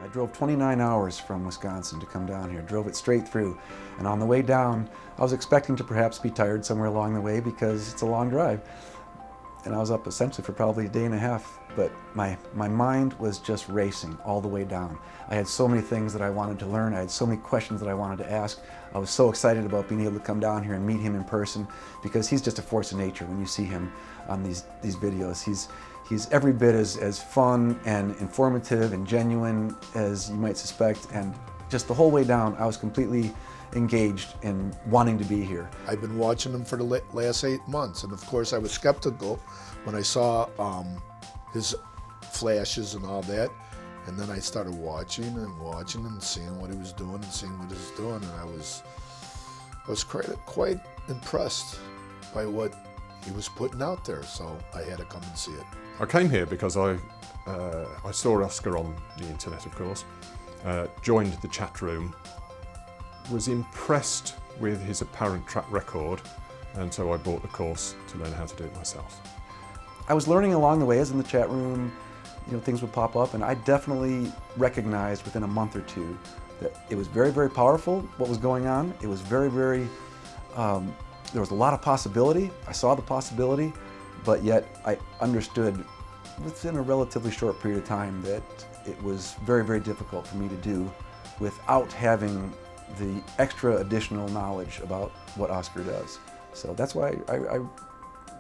I drove 29 hours from Wisconsin to come down here, drove it straight through. And on the way down, I was expecting to perhaps be tired somewhere along the way because it's a long drive. And I was up essentially for probably a day and a half, but my mind was just racing all the way down. I had so many things that I wanted to learn. I had so many questions that I wanted to ask. I was so excited about being able to come down here and meet him in person because he's just a force of nature when you see him on these videos. He's every bit as fun and informative and genuine as you might suspect, and just the whole way down I was completely engaged in wanting to be here. I've been watching him for the last 8 months, and of course I was skeptical when I saw his flashes and all that, and then I started watching and seeing what he was doing and I was quite impressed by what he was putting out there, so I had to come and see it. I came here because I saw Oscar on the internet, of course, joined the chat room, was impressed with his apparent track record, and so I bought the course to learn how to do it myself. I was learning along the way as in the chat room, things would pop up, and I definitely recognized within a month or two that it was very, very powerful what was going on. It was very, very, there was a lot of possibility. I saw the possibility, but yet I understood within a relatively short period of time that it was very, very difficult for me to do without having the extra additional knowledge about what Oscar does. So that's why I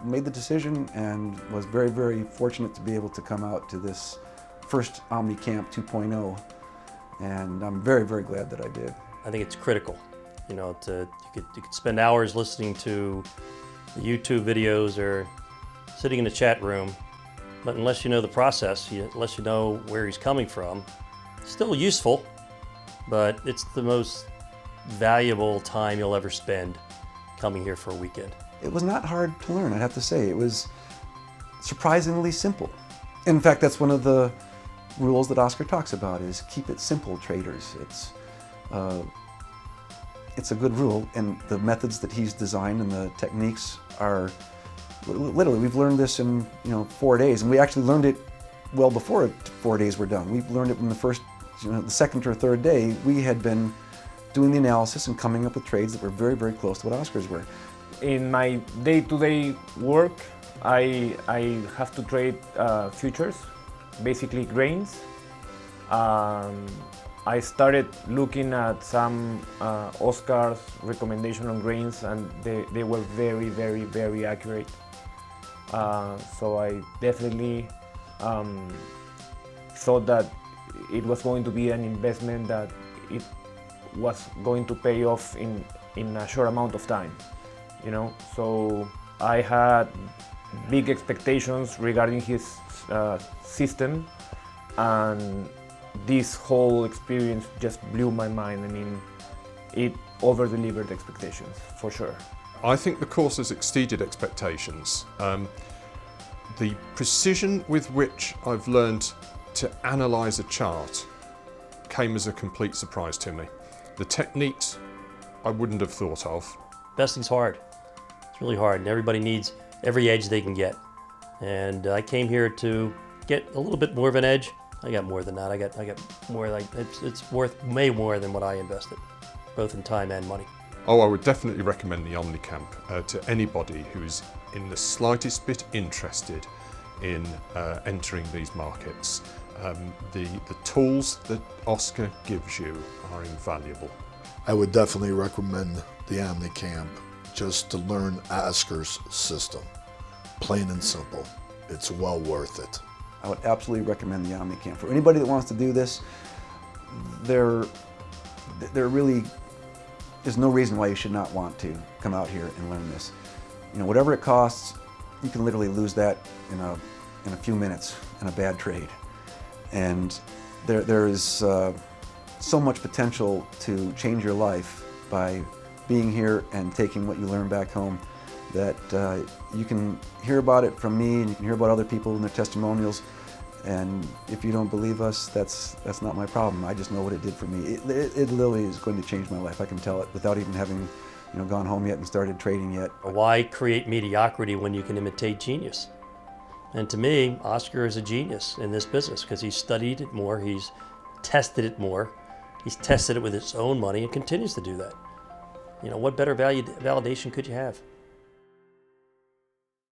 made the decision and was very, very fortunate to be able to come out to this first Omni Camp 2.0, and I'm very, very glad that I did. I think it's critical. You could spend hours listening to the YouTube videos or sitting in the chat room, but unless you know the process, unless you know where he's coming from, it's still useful, but it's the most valuable time you'll ever spend coming here for a weekend. It was not hard to learn, I'd have to say. It was surprisingly simple. In fact, that's one of the rules that Oscar talks about, is keep it simple, traders. It's a good rule, and the methods that he's designed and the techniques are literally, we've learned this in 4 days, and we actually learned it well before 4 days were done. We learned it in the first, the second or third day. We had been doing the analysis and coming up with trades that were very, very close to what Oscar's were. In my day-to-day work, I have to trade futures, basically grains. I started looking at some Oscar's recommendation on grains, and they were very, very, very accurate. So I definitely thought that it was going to be an investment that it was going to pay off in a short amount of time. So I had big expectations regarding his system, and this whole experience just blew my mind. I mean, it over-delivered expectations, for sure. I think the course has exceeded expectations. The precision with which I've learned to analyse a chart came as a complete surprise to me. The techniques I wouldn't have thought of. Investing's hard. It's really hard, and everybody needs every edge they can get. And I came here to get a little bit more of an edge. I got more than that. I got more, like it's worth way more than what I invested, both in time and money. Oh, I would definitely recommend the Omni Camp to anybody who's in the slightest bit interested in entering these markets. The tools that Oscar gives you are invaluable. I would definitely recommend the Omni Camp just to learn Oscar's system. Plain and simple. It's well worth it. I would absolutely recommend the Omni Camp. For anybody that wants to do this, there really is no reason why you should not want to come out here and learn this. Whatever it costs, you can literally lose that in a few minutes in a bad trade. And there is so much potential to change your life by being here and taking what you learn back home, that you can hear about it from me, and you can hear about other people and their testimonials, and if you don't believe us, that's not my problem. I just know what it did for me. It literally is going to change my life. I can tell it without even having gone home yet and started trading yet. Why create mediocrity when you can imitate genius? And to me, Oscar is a genius in this business because he's studied it more, he's tested it more. He's tested it with his own money and continues to do that. You know, what better validation could you have?